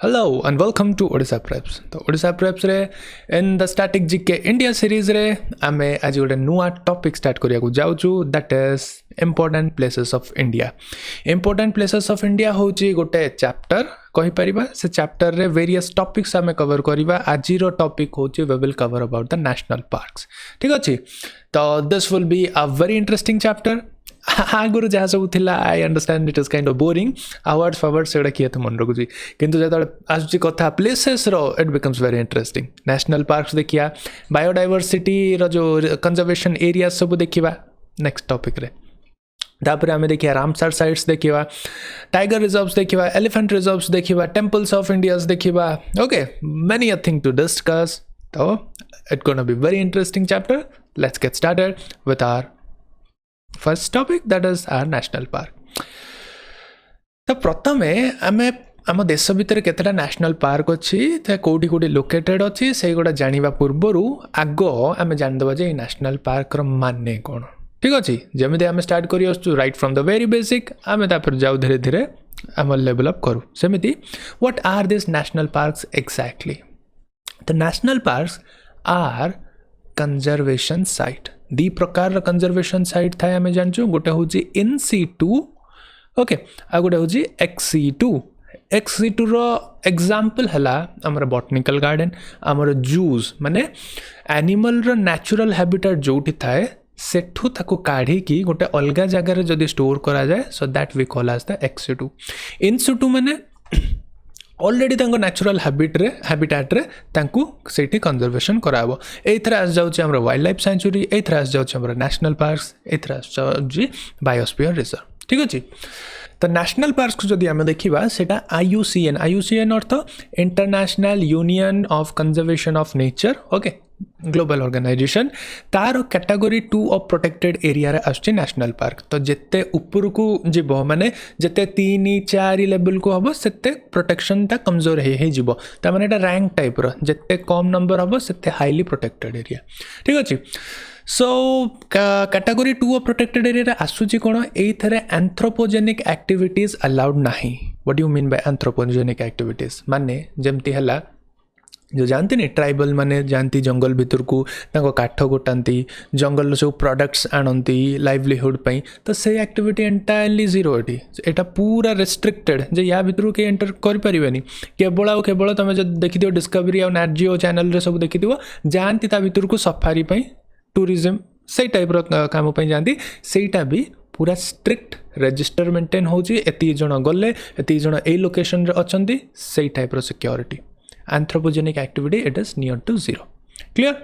Hello and welcome to Odisha Preps. तो Odisha Preps रे in the static GK India series रे आमे आज गोटे नुआ टॉपिक स्टार्ट करिया को जाउछु that is important places of India. Important places of India होची गोटे चैप्टर कहि परिबा से चैप्टर रे वेरियस टॉपिक्स आमे कवर करिबा आजिरो टॉपिक होची we will cover about the national parks. ठीक अछि तो this will be a very interesting chapter. आगुरी जहाँ सब थिला I understand it is kind of boring awards forward से किए तो मन रखुची किंतु जब आसुची कथा प्लेसेस रो it becomes very interesting national parks देखिया बायोडाइवर्सिटी रो जो कंजर्वेशन एरिया सब देखिबा नेक्स्ट टॉपिक रे तापर आमे देखिया रामसर साइट्स देखिबा टाइगर रिजर्व्स देखिबा एलिफेंट रिजर्व्स देखिबा टेंपल्स ऑफ इंडियास देखिबा okay many a thing to discuss तो it gonna be very interesting chapter let's get started with our first topic that is our national park तो प्रथमे आमे आम देश भितर केतेटा नेशनल पार्क अच्छी कौटी कौटी लोकेटेड अच्छी से गुड़ा जानिबा पूर्वरु आग आमे जानदबा जे नेशनल पार्क रो माने कोन ठीक अछि जेमिति आमे स्टार्ट करि आसु right from the very basic आमे तापर जाउ धीरे धीरे आम लेवल अप करू सेमिति what are this national parks exactly the national parks are conservation site दी प्रकार कंजर्वेशन साइट थाए आमे जानचु गोटे होची इन सीटू ओके आ गोटे होची एक्स-C2 एक्स-C2 रो एग्जांपल हला हमर बॉटनिकल गार्डन हमर जूस माने एनिमल रो नेचुरल हैबिटेट जोठी थाए सेठू ताको काढी की गोटे अलगा जगह रे जदी स्टोर करा जाए so that we call as the एक्स-C2 इन सीटू माने ऑलरेडी तांको नेचुरल हैबिटेट रे तांको सेठी कंजर्वेशन कराबो एथरा आस जाउची हमर वाइल्ड लाइफ सेंचुरी एथरा आस जाउची हमर नेशनल पार्क्स एथरा आस जाउची बायोस्फीयर रिजर्व ठीक अछि तो नेशनल पार्क्स को जदि आमे देखिबा सेटा IUCN अर्थ international union of conservation of nature okay global organization तार कैटेगरी 2 ऑफ प्रोटेक्टेड एरिया रे आछे नेशनल पार्क तो जेते ऊपर को जीवो माने जेते 3-4 लेवल को हबो सेते प्रोटेक्शन ता कमजोर हे जीवो ता माने एटा रैंक टाइप रो जेते कम नंबर हबो सेते हाईली प्रोटेक्टेड एरिया ठीक अछि so category 2 of protected area रे आसुची कोन एथरे एंथ्रोपोजेनिक एक्टिविटीज अलाउड नाही what do you mean by anthropogenic activities माने जेमती हला जो जानती नहीं ट्राइबल माने जानती जंगल भितर को ताको काठ गोटांती जंगल सब प्रोडक्ट्स आनती लाइवलीहुड पई तो से एक्टिविटी एंटायरली जीरो एटी एटा पूरा रेस्ट्रिक्टेड जे या भितर के एंटर कर परिबेनी केवल तमे जब देखिदियो डिस्कवरी और नेट जियो चैनल रे सब देखिदियो जानती ता भितर को सफारी पई टूरिज्म से टाइप रो काम पई जानती सेटा भी पूरा स्ट्रिक्ट रजिस्टर मेंटेन होची एती जण गले एती जण ए लोकेशन रे अछंती से टाइप रो security anthropogenic activity it is near to zero clear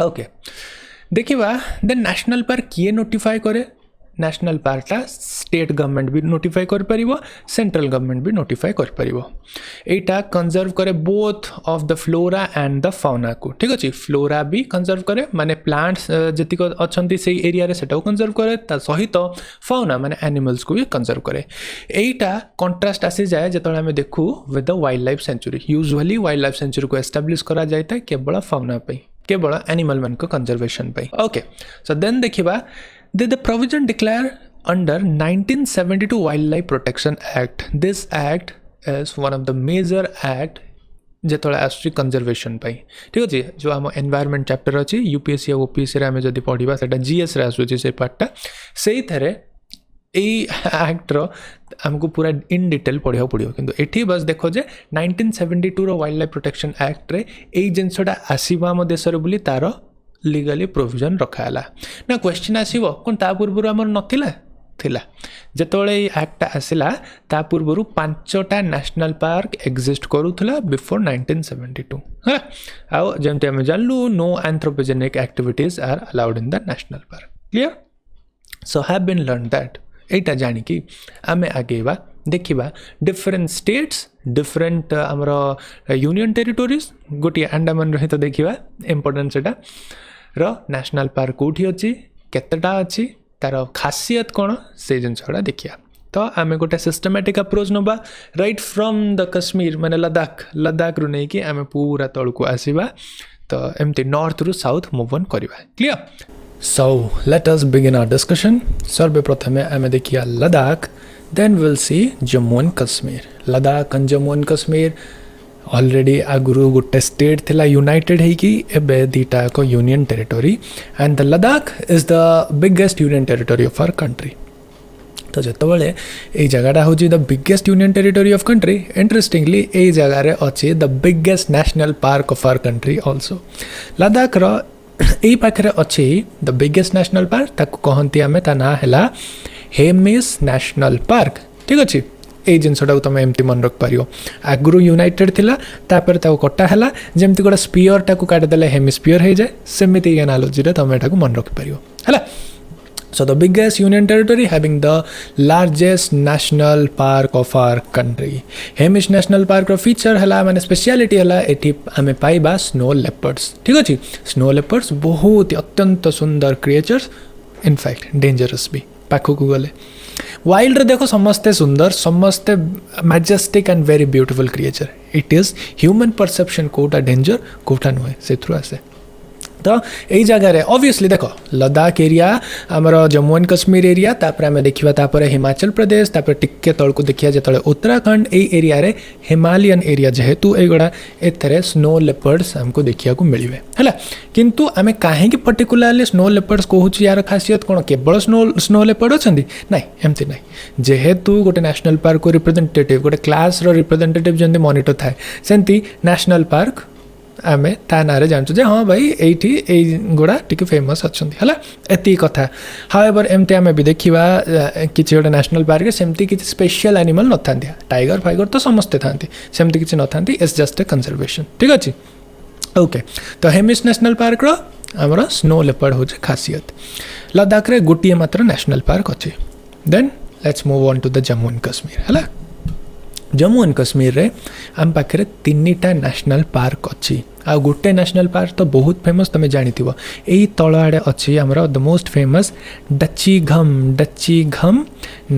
okay देखिबा द नेशनल पार्क किए नोटिफाई करे नेशनल पार्क ला स्टेट गवर्नमेंट भी नोटिफाई कर परिबो सेंट्रल गवर्नमेंट भी नोटिफाई कर परिबो एटा कंजर्व करे both of the flora and the fauna को ठीक अछि फ्लोरा भी कंजर्व करे माने प्लांट्स जति को अछंती से एरिया रे सेटा कंजर्व करे ता सहित फाउना माने एनिमल्स को भी कंजर्व करे एटा कंट्रास्ट आसी जाय जतले हम देखु with the wild life sanctuary usually wild life sanctuary को एस्टैब्लिश करा जायता केवल फाउना पे केवल एनिमल मन को कंजर्वेशन पे ओके सो देन देखिबा the provision declared under 1972 Wildlife Protection Act. This act is one of the major act जेतोले आसुची कंजर्वेशन पाई ठीक अछि जो हम एनवायरनमेंट चैप्टर अछि यूपीएससी और ओपीएससी रे हम जदी पढिबा सेटा जीएस रे आसुची से पार्टटा सेही थरे ए एक्ट रो हमको पूरा इन डिटेल पढियो किंतु एठी बस देखो जे 1972 रो वाइल्ड लाइफ प्रोटेक्शन एक्ट रे ए जिंसटा आसीबा हम देश रे बुली तारो लीगली प्रोविजन रखाला ना क्वेश्चन आसीबो कोन ता पूर्वरु हमर नथिला थिला जेतोले एक्ट आसिला ता पूर्वरु 5टा नेशनल पार्क एग्जिस्ट करूथला बिफोर 1972 हा आ जेमते हम जानलु no anthropogenic activities are allowed in the national park clear so have been learn that एटा जानि कि आमे आगेबा देखिबा डिफरेंट स्टेट्स डिफरेंट हमर यूनियन टेरिटोरीज गोटी अंडमान रही तो देखिबा इंपोर्टेंट सेटा रो नेशनल पार्क कोठी अछि केतेटा अछि तार खासियत कोन से जिनसडा देखिया तो आमे गोटे सिस्टमैटिक अप्रोच नबा राइट फ्रॉम द कश्मीर माने लद्दाख रु नै कि आमे पूरा तळ को आसीबा तो एमती नॉर्थ रु साउथ मूव ऑन करबा clear so let us begin our discussion सर्वे प्रथमे आमे देखिया Ladakh then will see Jammu and Kashmir Ladakh and Jammu and Kashmir already आगुरु गोटे स्टेट थिला यूनाइटेड है कि एबे दीटा को union territory and the Ladakh is the biggest union territory of our country तो जितेबाला ये जगहटा हूँ the biggest union territory of country interestingly ये जगार अच्छी the biggest national park of our country also Ladakh यही पाखे अच्छी द बिगेस्ट नेशनल पार्क ताको कहती आम ता ना है हेमिस नेशनल पार्क ठीक अच्छे ये जिनसटा तुम एमती मन रख पार आगु यूनाइटेड थिला तापर ताको कटा है जमती गोटे स्पीयर टाक काटिदेले हेमिस्फियर हो जाए सेमती एनालोजी तुम यहाँ मन रखिपार है So the biggest union territory having the largest national park of our country. Hamish National Park row feature हला माने speciality हला एठी हमें पाइबा snow leopards ठीक अछि snow leopards बहुत अत्यंत सुंदर creatures in fact dangerous भी पाखो को गले वाइल्ड रे देखो समस्ते सुंदर समस्ते majestic and very beautiful creature it is human perception Kota danger Kota नुहे से थ्रू आसे तो यही जगह ऑब्वियसली देखो लद्दाख एरिया आमर जम्मू एंड कश्मीर एरिया तापर आम देखा तापर हिमाचल प्रदेश तापर टिके तलक देखिया जो उत्तराखंड यही एरिया रे हिमालयन एरिया जेहेतु युवा एथरे स्नो लेपर्ड्स हमको देखा मिले है किंतु आम कहीं पर्टिकुलारली स्नो लेपर्ड्स कहूँ यार खासियत कौन केवल स्नो लेपर्ड अच्छा ना एमती ना जेहेतु गोटे नेशनल पार्क को रिप्रेजेंटेटिव गोटे क्लास रिप्रेजेंटेटिव जमी मॉनिटर थाए सेमती नेशनल पार्क आम ता ना जानचु हाँ भाई ये गुड़ा टी फेमस अच्छा है एति कथा हाउएवर एमती आम भी देखा किसी गोटे नेशनल पार्क सेमती किसी स्पेशल एनिमल न था टाइगर फाइगर तो समस्ते था सेमती किसी न था इट्स जस्ट ए कंजर्वेशन ठीक अच्छे ओके तो हेमिस नेशनल पार्क आमर स्नो लेपर्ड हूँ खासियत लद्दाख रे गोटे मात्र नेशनल पार्क अच्छे then let's move on to the Jammu and Kashmir है जम्मू एंड कश्मीर रे आम पाखे 3टा नेशनल पार्क अच्छी आ गोटे नेशनल पार्क तो बहुत फेमस तुम जानी यही तल आड़े अच्छी आमर the most famous Dachigam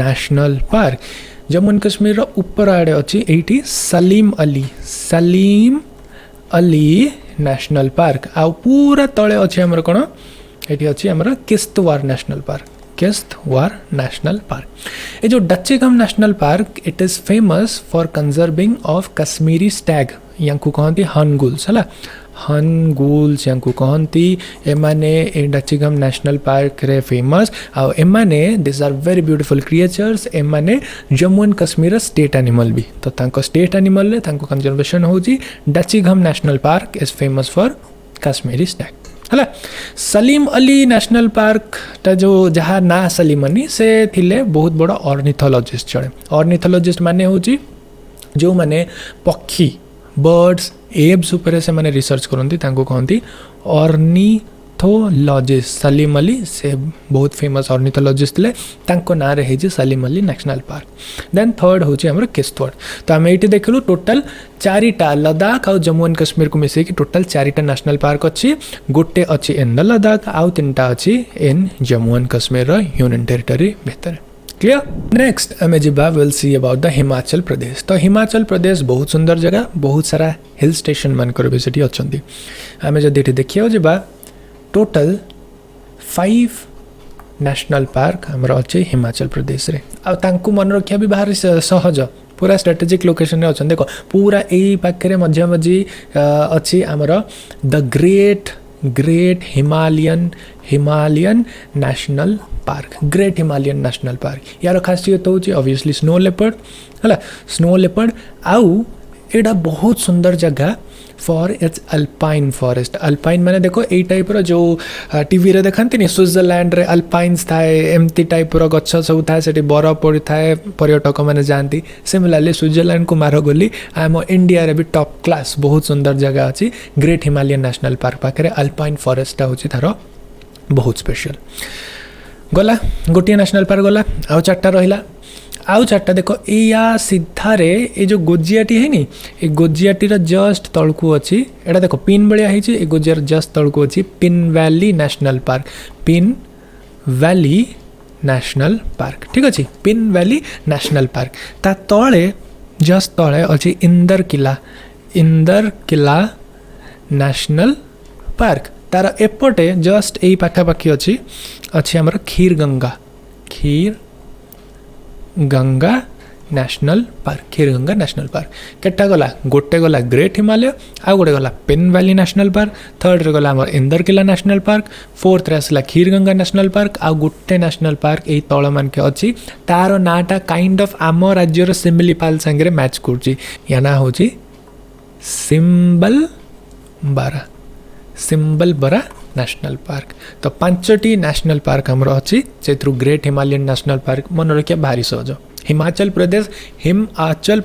national park Jammu and Kashmir ऊपर आड़े अच्छी यही सलीम अली नेशनल पार्क आ पूरा तले अच्छे आमर कौन ये अच्छी आमर Kishtwar national park Kishtwar national park ये जो Dachigam national park it is famous for conserving of Kashmiri stag या कहती हनगुल्स है हनगुल्स या कहती एमाने डचीघम नेशनल पार्क रे फेमस आउ एमाने this are very beautiful creatures एमाने Jammu and Kashmir state animal भी तो तांको स्टेट एनिमल रे तांको कंजर्वेशन होची Dachigam national park is famous for Kashmiri stag है सलीम अली नेशनल पार्क टा जो जहाँ ना सलीम अली से थिले बहुत बड़ा ऑर्निथोलॉजिस्ट जड़े ऑर्निथोलॉजिस्ट माने होची जो माने पक्षी बर्ड्स एब्स उपरे से माने रिसर्च करती कहती ऑर्निथोलॉजिस्ट सलीम अली से बहुत फेमस ऑर्निथोलॉजिस्ट थे तांको ना रही Salim Ali national park then third हूँ आमर किश्तवाड़ तो आम ये देखलु टोटाल 4टा लद्दाख आउ जम्मू एंड कश्मीर को मिसेक टोटाल 4टा नेशनल पार्क अच्छी गोटे अच्छी इन द लद्दाख आउ 3टा अच्छी in Jammu and Kashmir union territory भीतर क्लियर नेक्स्ट आम जा will see about the Himachal Pradesh तो हिमाचल प्रदेश बहुत सुंदर जगह बहुत सारा हिल स्टेशन मानकर भी सेठी अच्छी आम जब ये देखिए जा टोटल 5 नेशनल पार्क आमर अच्छे हिमाचल प्रदेश रे आउ मन रखा भी बाहर सहज पूरा स्ट्रेटेजिक लोकेशन रे अच्छा देख पूरा यही पाखे मझे मझी अच्छी आमर the great Himalayan national park great Himalayan national park यार खासियत हूँ ऑब्वियसली स्नो लेपर्ड आउ एटा बहुत सुंदर जगह for its alpine forest alpine माने देखो यही टाइप जो टीवी रे देखते नहीं स्विट्जरलैंड रे अल्पाइन्स थाए एमती टाइप गछ सब थाए से बरफ पड़ी थाए पर्यटक मैंने जाती सिमिलरली स्विट्जरलैंड को मार गोली आम इंडिया रे भी टॉप क्लास बहुत सुंदर जगह अच्छी ग्रेट हिमालयन नेशनल पार्क पाखे अल्पाइन फॉरेस्ट हूँ तार बहुत स्पेशल गला गोटे नेशनल पार्क गला आउ 4टा रहा आउ 4टा देख या सीधारे ये जो गोजियाटी है नी ये गोजियाटी जस्ट तलकू अच्छी एटा देख पिन भाया है गोजियार जस्ट तलकू अच्छी पिन वैली नेशनल पार्क ठीक अच्छे पिन वैली नेशनल पार्क ता तले जस्ट तले अच्छी इंदर किला नेशनल पार्क तार एपटे जस्ट यही पाखापाखि अच्छी आमर Kheer Ganga national park Kheerganga national park केटा गला गोटे गला ग्रेट हिमालय आउ गोटे गला Pin valley national park third रे गला हमर इंदरकिला नेशनल पार्क फोर्थ रे आसला खीरगंगा नेशनल पार्क आउ गोटे नेशनल पार्क एई तळ मानके अछि तार नाटा काइंड ऑफ आम राज्यर सिमिलीपाल संगे मैच करछि या ना होछि सिंबल बरा नेशनल पार्क तो 5टी नेशनल पार्क हमर अछि से through great Himalayan national park मन रखिया भारी सहज हिमाचल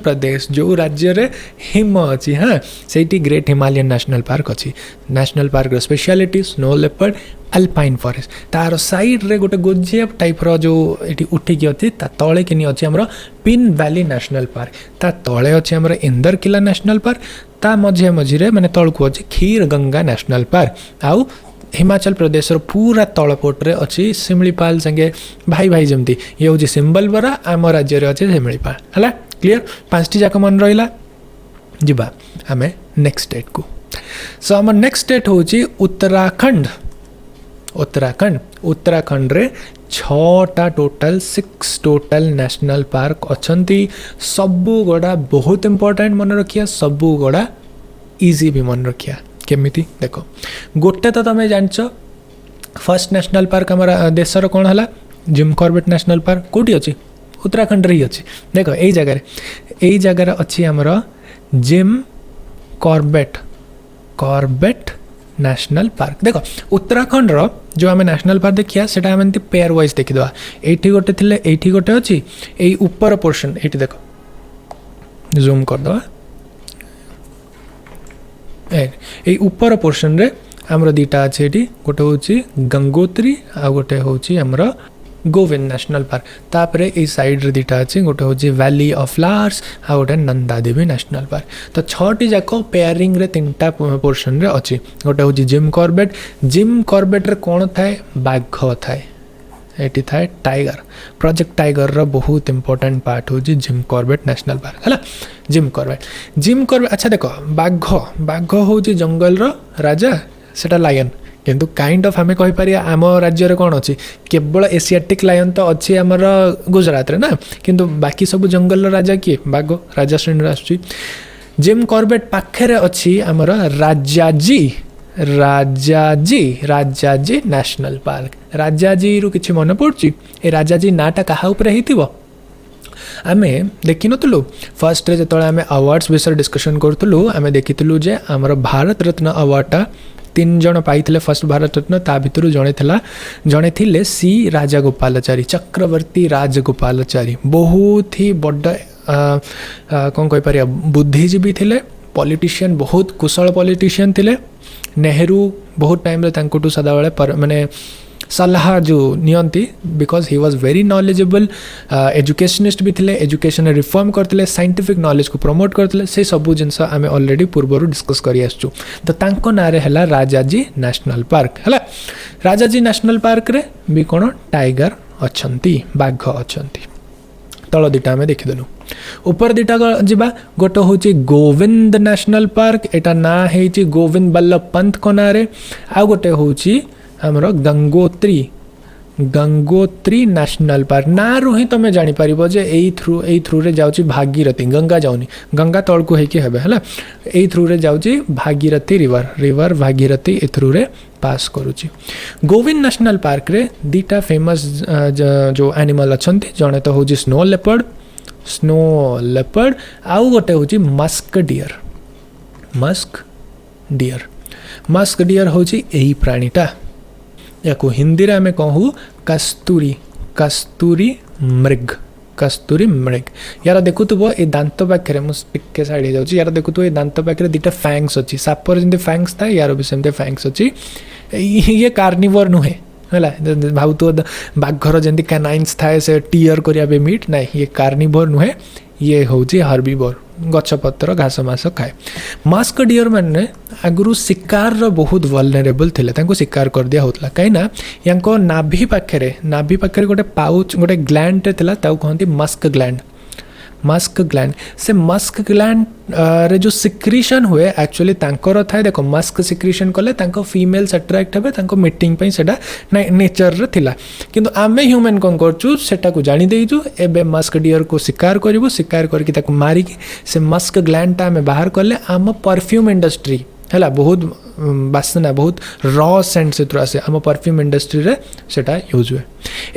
प्रदेश जो राज्य रे हिम अच्छी हाँ से ग्रेट हिमालयन नेशनल पार्क अच्छी national park speciality snow leopard alpine forest तार साइड रे गोटे गोजिया टाइप रो जो ये उठिकी अच्छी ता तले किनी अच्छी हमर पिन वैली नेशनल पार्क ता तले अच्छी हमर इंदरकिला नेशनल पार्क ता मझे मझे माने तलकू अच्छी खीरगंगा नेशनल पार्क आउ हिमाचल प्रदेश पूरा तलपोटे अच्छी शिमिलीपाल संगे भाई भाई जमती ये हूँ सिंबल बरा आम राज्य अच्छे शिमिलीपाल है क्लीयर 5टी जाक मन रहा जीवा आम नेक्स्ट स्टेट को सो आम नेक्स्ट स्टेट हूँ उत्तराखंड उत्तराखंड रे 6टा टोटल 6 टोटल नेशनल पार्क अच्छी सबू गुड़ा बहुत इंपोर्टेंट मन रखिया सबू गुड़ा इजी भी मन रखिया केमिति देखो गोटे तो तुम जानच फर्स्ट नेशनल पार्क आम देशर कौन है जिम कॉर्बेट नेशनल पार्क कौटी अच्छी उत्तराखंड रे ही अच्छी देख यही जगार अच्छी आमर जिम कॉर्बेट नेशनल पार्क देख उत्तराखंड रो जो आम नेशनल पार्क देखिया सेटा आम पेयर वाइज देखीदे एठी गोटे थिले एठी गोटे अच्छी एई ऊपर पोर्शन एठी देख जूम करदे ए ऊपर पोर्शन रे हमरो दीटा अच्छे ये गोटे हूँ गंगोत्री आ गोटे हूँ हमर गोविंद नेशनल पार्क तापर ए साइड रे दीटा अच्छे गोटे हूँ वैली ऑफ फ्लावर्स आ गोटे नंदादेवी नेशनल पार्क तो 6टी जाक पेयरिंग रे 3टा पोर्शन रे अच्छी गोटे हूँ जिम कॉर्बेट रे कौन थाए बाघ थाए एटी थाए टाइगर प्रोजेक्ट टाइगर रो बहुत इंपोर्टेंट पार्ट हूँ जिम कॉर्बेट नेशनल पार्क है जिम कॉर्बेट अच्छा देखो बाघ हूँ जंगल रो राजा सेटा लायन किंतु काइंड ऑफ आम कहीपर आम राज्य कौन अच्छी केवल एशियाटिक लायन तो अच्छी आमर गुजरात रे ना किंतु बाकी सब जंगल राजा किए बाघ राजा श्रेणी आसुची जिम कॉर्बेट पाखे अच्छी आमर राजाजी नेशनल पार्क राजाजी रु किछि मन पड़ुची ए राजाजी नाटा कहा उपरे हिथिबो आमे देखि नथुलु फर्स्ट रे जतळे आमे अवार्ड्स विषय डिस्कशन करथुलु आमे देखिथुलु जे हमर भारत रत्न अवार्डटा 3 जण पाइथिले फर्स्ट भारत रत्न ता भितरु जणे थिले सी राजागोपालाचारी चक्रवर्ती राजगोपालाचारी बहुत ही बड्ड कोन कहि परिया बुद्धिजीवी थिले पॉलिटिशियन बहुत कुशल पॉलिटिशियन थिले नेहरू बहुत टाइम रे तांकुटू सदाबेले माने सलाह जो नियंती because he was very knowledgeable educationist भी थिले एजुकेशन रिफॉर्म करते साइंटिफिक नॉलेज को प्रमोट करते से सबू जिनस आम ऑलरेडी पूर्वर डिस्कस करी आसचु तो तांको नारे हला राजाजी नेशनल पार्क है राजाजी नेशनल पार्क रे भी कौन टाइगर अच्छंती बाघ अच्छंती तल दीटा आम देखीदेलु ऊपर दीटा जीवा गोटे हूँ गोविंद नेशनल पार्क एटा ना है गोविंद बल्लभ पंत को ना आ गोटे हूँ हमर गंगोत्री नेशनल पार्क ना रू ही तुम जापर जे यही थ्रू रे जाउची भागीरथी गंगा जाऊनी गंगा तलकू होइके हेबे हला एई थ्रू रे जाउची Bhagirathi river Bhagirathi A through रे पास करूची गोविंद नेशनल पार्क रे दीटा फेमस जो एनिमल अच्छंती जणे तो होची स्नो लेपर्ड आउ गोटे होची मस्क डियर होची एही प्राणीटा याको हिंदी रे आमे कहू कस्तूरी मृग यार देखुथुबो ए दांत पाखरे मुझे साइड हो जाउची यार देखुथुबो ए दांत पाखरे दीटा फैंग्स अच्छी सापर जंती फैंग्स था यार भी सेमते फैंग्स अच्छी ये कार्निवोर नुहे है भाव तो बाघर जमी कैनाइन्स थाए से टीयर करिया मीट ना ये कार्निवोर नुहे ये हूँ हर्बिवोर गछपत्र घास मास खाए मास्क डियर मैंने आगु शिकार बहुत वल्नरेबल थिले तांको शिकार कर दिया होतला कहीं यांको नाभि पाखे गोटे पाउच गोटे ग्लैंड थिला ताऊ कहती मस्क ग्लैंड मस्क ग्लैंड से मस्क ग्लैंड रे जो सिक्रीशन हुए एक्चुअली तांकर थाए देख मस्क सिक्रीशन कले तांको फीमेल्स अट्रैक्ट हेबे तांको मीटिंग पई सेटा नेचर रे थिला किंतु आमे ह्यूमन कोन करचु सेटा को जानि देइचु एबे मस्क डियर को शिकार करिवो शिकार करके ताको मारी के से मस्क ग्लैंड टा आमे बाहर करले आम परफ्यूम इंडस्ट्री है बहुत बासना बहुत रॉ सेंट से आसे आम परफ्यूम इंडस्ट्री रे सेटा यूज हुए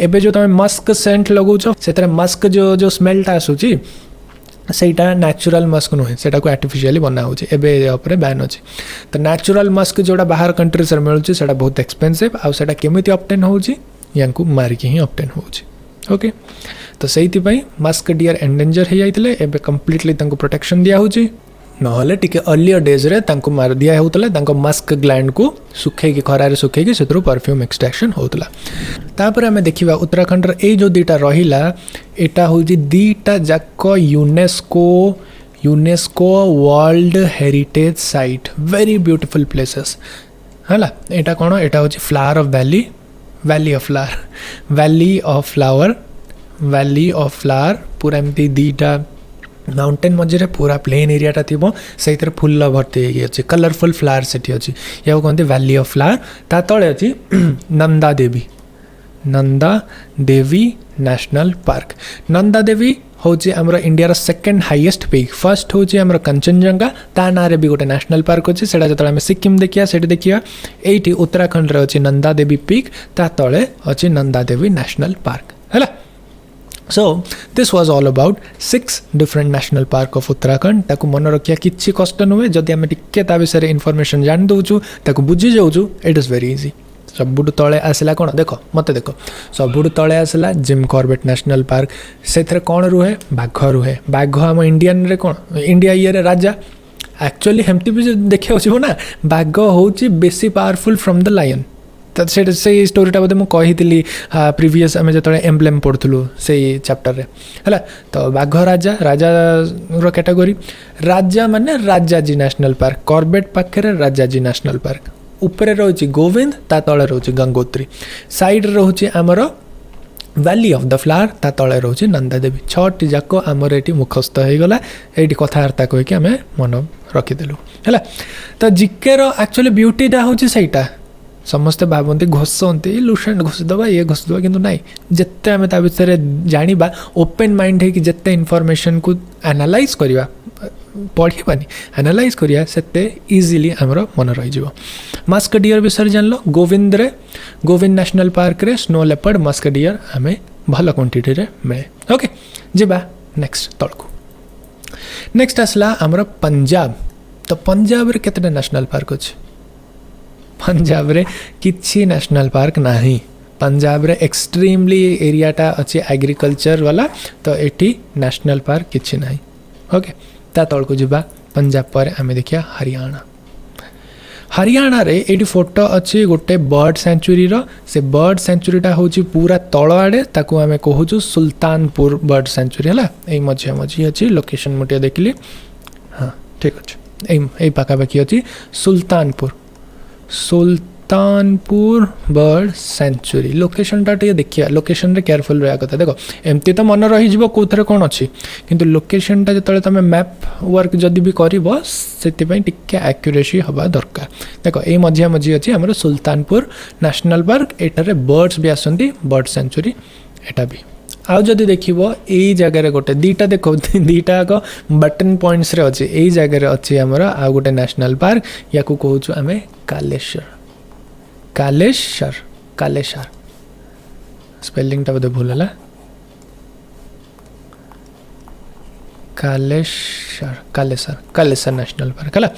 एबे जो तुम मस्क सेंट लगौछ से मस्क जो जो स्मेलटा आसूची सेटा नेचुरल मस्क नुहे सेटा को आर्टिफिशियली बना होची एबे ऊपर बैन अछि तो नेचुरल मस्क जोड़ा बाहर कंट्री से मिलुची सेटा बहुत एक्सपेंसिव आ सेटा केमिति ऑब्टेन होची यांकु मारी के ही ऑब्टेन होची ओके तो सेति पई मस्क डियर एंडेंजर हे जाइतले एबे कंप्लीटली तांको प्रोटेक्शन दिया होची नहले टिके अर्लियर डेज रे तांको मार दिया होतला तांको मस्क ग्लैंड को सुखे की खरारे सुखे की सेतरो परफ्यूम एक्सट्रैक्शन होतला तापर हमें देखिबा उत्तराखंड रे ए जो दीटा रहिला एटा होजी दीटा जाको UNESCO world heritage site very beautiful places हला एटा कोन एटा होजी flower of valley of flower पूरा एमती दीटा माउंटेन मझे पूरा प्लेन एरियाटा थी से फुल भर्ती अच्छे कलरफुल फ्लावर से अच्छी या कहते वैली ऑफ फ्लावर ता तले अच्छी नंदा देवी नेशनल पार्क नंदा देवी हूँ आमर India second highest peak first हूँ आमर कंचनजंगा ता ना भी गोटे नेशनल पार्क अच्छे से जो सिक्किम देखिया से देखिया ये उत्तराखंड रे अच्छी नंदा देवी पीक ता तले अच्छी नंदा देवी नेशनल पार्क है So this was all about 6 different national park of Uttarakhand ताकू मन रखिया किछि कष्ट नुहे जदि आमे टिके ता विषय इन्फॉर्मेशन जान दउछु ताकू बुझी जाउछु इट इज वेरी इजी सबुड तले आसला कोन देखो मते देखो सबुड तले आसला जिम कॉर्बेट नेशनल पार्क सेथरे कोन रुहे बाघ हम इंडियन रे कोन इंडिया ये रे राजा एक्चुअली हेमती भी देखिया होछि ना बाघ होछि बेसी पावरफुल फ्रॉम द लायन तो से स्टोरीटा बोधे मुझे कही प्रीवियस आम जो एम्ब्लेम पढ़ुलु से चैप्टर रे है तो बाघ राजा कैटेगोरी राजा माने राजाजी नेशनल पार्क कॉर्बेट पाखे राजाजी नेशनल पार्क उपरे रोचे गोविंद ता तले रोचे गंगोत्री साइड रोचे आमर वैली ऑफ द फ्लावर ता तले रोचे नंदा देवी 6टी जाक आमर ये मुखस्थ हो गला ये कथबार्ता कहीकि आम मन रखीदेलु है तो जिके एक्चुअली ब्यूटीटा हूँ सहीटा समस्ते भावती घोषती लुसेंट घोषीदबा ये घोषीदबा कि ना जिते आम ता विषय जाना ओपन माइंड है कि जिते इनफॉरमेशन को एनालाइज करवा पढ़ानी एनालाइज करिया सेते इजीली आमर मन रही मस्क डियर विषय जान लो गोविंद नेशनल पार्क रे स्नो लेपर्ड मस्क डियर आम भल क्वांटिटी रे मिले ओके जीवा नेक्स्ट तलकू नेक्स्ट आसला आमर पंजाब तो पंजाब रे केतेटा नेशनल पार्क अच्छे पंजाब रे किछि नेशनल पार्क नाही पंजाब रे एक्सट्रीमली एरियाटा अच्छे एग्रीकल्चर वाला तो एटी नेशनल पार्क किछि नाही ओके ता तल को जिबा पंजाब पर आमे देखिया हरियाणा रे एटी फोटो अच्छी गोटे बर्ड सेंचुरी रो से बर्ड सेंचुरीटा होची पूरा तळ आडे ताकू आमे कहूछु सुल्तानपुर बर्ड सेंचुरी हला एई मझी अच्छी लोकेशन मोटिया देखली हाँ ठीक अच्छे एई पाखापाखी अच्छी सुल्तानपुर बर्ड सेंचुरी लोकेशन टा देखिया लोकेशन रे केयरफुल रहा कथा देखो एमती तो मन रही कौन कौन अच्छी किंतु लोकेशन टा जो तुम मैप वर्क जदि भी करबो सेति पई टिके एक्यूरेसी हवा दरकार देखो ए मझी अच्छी आमर सुल्तानपुर नेशनल पार्क एटारे बर्ड्स भी आसंती बर्ड सेंचुरी एटा भी आउ जदि देखिबो एई जगह गोटे दीटा देखो दीटा को बटन पॉइंट्स रे अच्छे एई जगह अच्छे आमर आ गोटे नेशनल पार्क या को कहूछु आमे कालेश्वर स्पेलिंग टा बोधे भूल है कालेश्वर नेशनल पार्क है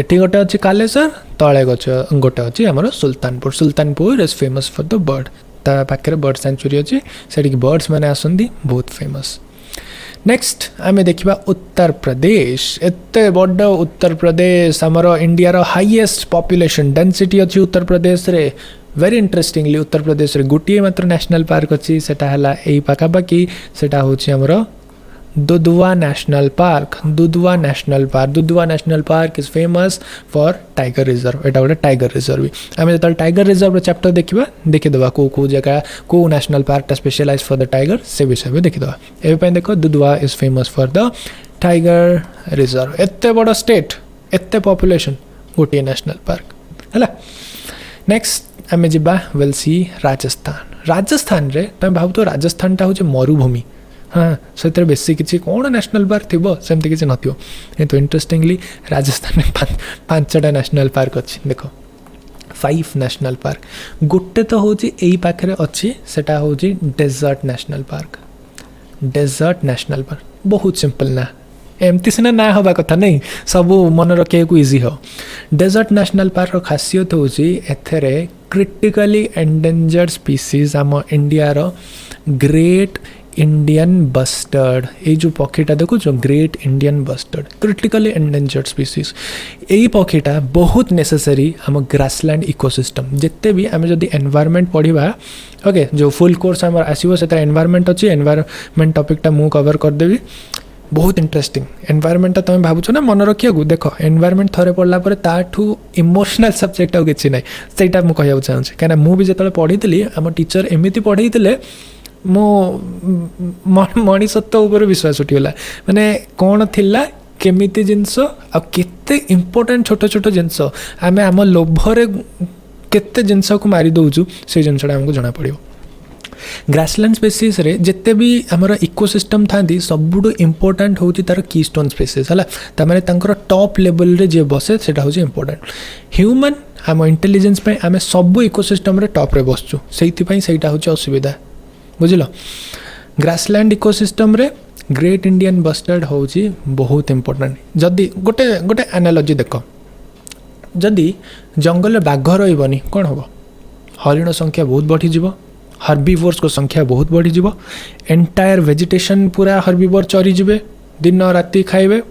एटी गोटे अच्छी कालेश्वर तले गोटे अच्छी आमर Sultanpur is famous for the bird ता पाखे बर्ड सेंचुरी अच्छी से बर्ड्स मैंने आसती बहुत फेमस नेक्स्ट आमे देखिबा उत्तर प्रदेश एते बड़ उत्तर प्रदेश आमर इंडिया रो हाईएस्ट पॉपुलेशन डेंसिटी अच्छी उत्तर प्रदेश रे वेरी इंटरेस्टिंगली उत्तर प्रदेश रे गोटे मात्र नेशनल पार्क अच्छी सेटा हला एई पाखापाखी सेटा होछि आमर Dudhwa national park Dudhwa national park is famous for tiger reserve एटा गोटे टाइगर रिजर्व आम जो टाइगर रिजर्व चैप्टर देखा देखीदे कौ जगह कौ नेशनल पार्कटा स्पेशलाइज फॉर द टाइगर से विषय भी देखीदे एवं देख Dudhwa is famous for the tiger reserve एत बड़ स्टेट एत पॉपुलेशन गोटे नेशनल पार्क है। नेक्स्ट आम जा वेल सी राजस्थान रे तुम भाव तो राजस्थानटा हूँ मरुभूमि हाँ से बेसी किसी कौन नेशनल पार्क थी सेमती किसी नथिबो किंतु इंटरेस्टिंगली राजस्थान में 5टा नेशनल पार्क अच्छी देख 5 नेशनल पार्क गोटे तो हूँ यही पाखे अच्छी सेटा हूँ डेजर्ट नेशनल पार्क बहुत सिंपल ना एमती सीना ना हवा कथा नहीं सब मन रखा इजी हो। डेजर्ट नेशनल पार्क खासियत हूँ एथेरे क्रिटिकली एंडेंजर्ड स्पीसीज आम इंडिया रो ग्रेट इंडियन बस्टर्ड ये जो पक्षीटा देखो जो great Indian bustard critically endangered species यही पक्षीटा बहुत नेसेसरी आम ग्रासलैंड इकोसिस्टम जिते भी आम जदि एनवायरनमेंट पढ़ा ओके जो फुल कोर्स आम आसो से एनवायरनमेंट अच्छी एनवायरनमेंट टॉपिकटा मु कवर करदेवी बहुत इंटरेस्टिंग एनवायरनमेंटा तुम भावुच ना मन रखा देख एनवायरनमेंट थरे पढ़ला ताठू इमोशनल सब्जेक्ट आ कि ना सहीटा मुझे कहूँ चाहूँगी कहीं मुझे जो पढ़ी आम टीचर एमती पढ़े मो मनीषत्व उपर विश्वास उठीगला माने कौन थिला केमिति जिनस आ केते इम्पोर्टेंट छोट छोट जिनस आमे आम लोभरे केते जिनस को मारी दउचु से जिनसटा हमको जना पड़िबो। ग्रासलैंड स्पेसीस रे जिते भी आमर इकोसिस्टम थांती सबुठु इम्पोर्टेंट होची तार कीस्टोन स्पेसीस हला तामाने तांकर टॉप लेवल रे जे बसे सेटा होची इम्पोर्टेंट ह्यूमन आम इंटेलिजेंस पे आमे सब इकोसिस्टम रे टॉप रे बसचु सेइति पई सेटा होची असुविधा बुझल। ग्रासलैंड इकोसिस्टम रे ग्रेट इंडियन बस्टर्ड होची बहुत इम्पोर्टेंट जदि गोटे गोटे एनालॉजी देख जदि जंगल में बाघ रही कौन हम हरिण संख्या बहुत बढ़ीज हर्बिवोर्स को संख्या बहुत बढ़ीज एंटायर वेजिटेशन पूरा हर्बिवोर चरीजे दिन राति खाइबे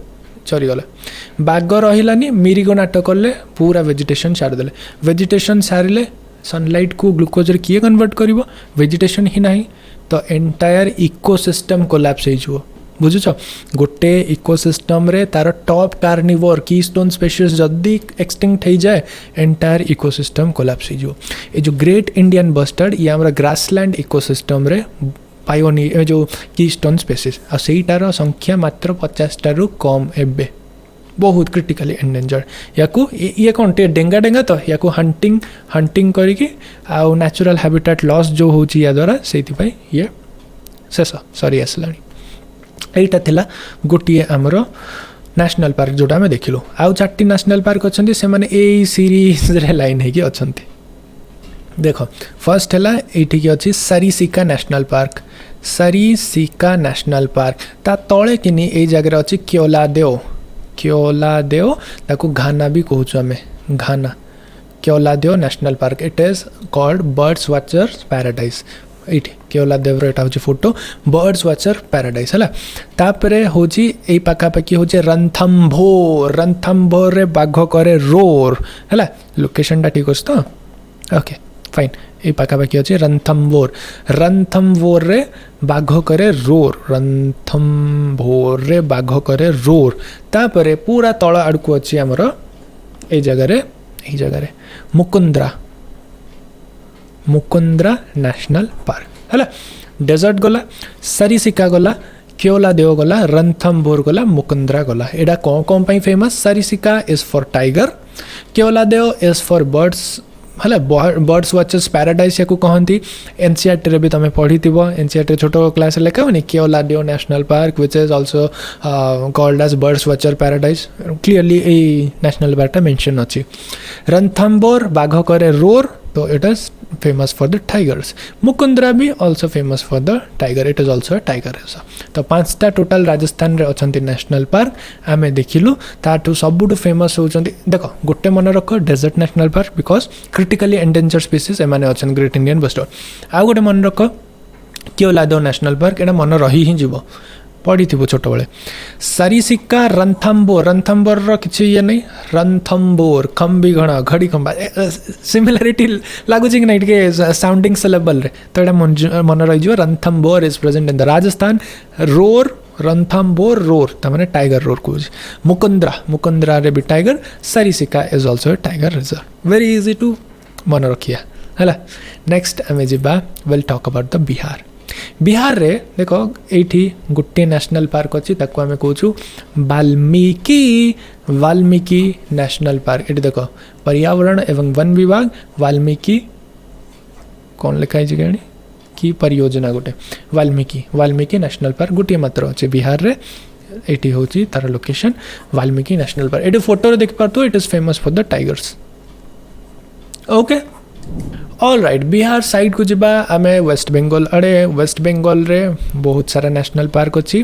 चरीगले बाघ रही मिरिगो नाट कले पूरा वेजिटेशन छाड़देले वेजिटेशन सारे सनलाइट को ग्लूकोज रे किए कन्वर्ट करिवो वेजिटेशन ही नहीं तो एंटायर इकोसिस्टम कोलैप्स हो बुझुछ गोटे इकोसिस्टम रे तार टॉप कार्निवोर कीस्टोन स्पेसीज जदि एक्सटिंक्ट हो जाए एंटायर इकोसिस्टम कोलैप्स हो ये जो ग्रेट इंडियन बस्टर्ड ये हमारा ग्रासलैंड इकोसिस्टम रे पायोनियर जो कीस्टोन स्पेसीज आ सेटार संख्या मात्र 50 कम एबे बहुत क्रिटिकली एंडेंजर्ड या ये कौन टे डेंगा डेंगा तो या हंटिंग करके आउ नेचुरल हैबिटेट लॉस जो होची या द्वारा से ये शेष सरी आसला यहीटा थिला गोटे आमर नेशनल पार्क जोटा आम देखिलु आउ 4टी नेशनल पार्क अच्छे से माने ए सीरीज रे लाइन है कि अच्छे देख फर्स्ट है ये अच्छी सरीसिका नेशनल पार्क सरीसिका नेशनल पार्क ता तले किनी ए जगह अच्छी क्योलादेव ताकू घाना भी कहूँ आम Ghana Keoladeo national park it is called birds watchers paradise ये क्योलादेव एटा हूँ फोटो बर्ड्स वाचर पैराडाइज है तापरे हूँ यही पाखापाखि हूँ रणथम्भोर रे बाघ करे रोर है लोकेशन ठीक अच्छे तो ओके फाइन ये पाखापाखि अच्छे रणथम्भोर रे बाघ करे रोर रणथम्भोर रे बाघ करे रोर तापरे पूरा तल आड़कू अच्छी आमर ये जगह मुकुंद्रा नेशनल पार्क है डेजर्ट गला सरीसिका गला क्योलादेव गला रणथम्भोर गला मुकुंद्रा गला एडा कौन कौन पाई famous Sariska is for tiger Keoladeo is for birds है बर्ड्स वाचर्स पैराडाइज या कहती एनसीईआरटी भी तुम पढ़ी एनसीईआरटी छोट क्लास लिखा होनी Keoladeo national park which is also called as birds watcher paradise clearly ये नेशनल पार्कटा मेंशन अच्छी रणथम्भोर बाघ करे रोर तो it is famous for the tigers Mukundra भी also famous for the tiger it is also tiger तो 5टा टोटाल राजस्थान रे अछंती नेशनल पार्क आम देखिलु ताठू सबुठु फेमस होचंती देख गोटे मन रख desert national park because critically endangered species एमाने अछन ग्रेट इंडियन बस्टर्ड आ गोटे मन रख क्योलादेव नेशनल पार्क एटा मन रही ही जीव पढ़ी थी छोट बड़े सरीसिका रणथम्भोर किसी ये नहीं रणथम्भोर खम्बी घण घड़ी खंबा सिमिलारिटी लगुच कि नहीं साउंडिंग सिलेबल रे तो ये मन रही Ranthambore is present in the Rajasthan रोर रंथाम्बोर रोर ताने टाइगर रोर को मुकुंद्रा रे भी tiger Sariska is also a tiger reserve very easy to मन रखिया है। नेक्स्ट आम जा will talk about the Bihar रे देख ये गोटे नेशनल पार्क अच्छी ताको आम कहूँ वाल्मीकि नेशनल पार्क। ये देख पर्यावरण एवं वन विभाग वाल्मीकि कौन लिखाई कहीं कि परियोजना गोटे वाल्मीकि नेशनल पार्क गोटे मात्र अच्छे बिहार रे ये हूँ तार लोकेशन वाल्मीकि नेशनल पार्क। ये फोटो देख पार्थ it is famous for the tigers. Okay all right Bihar side को जिबा आमे वेस्ट बेंगल आड़े वेस्ट बेंगल रे बहुत सारा नेशनल पार्क अच्छी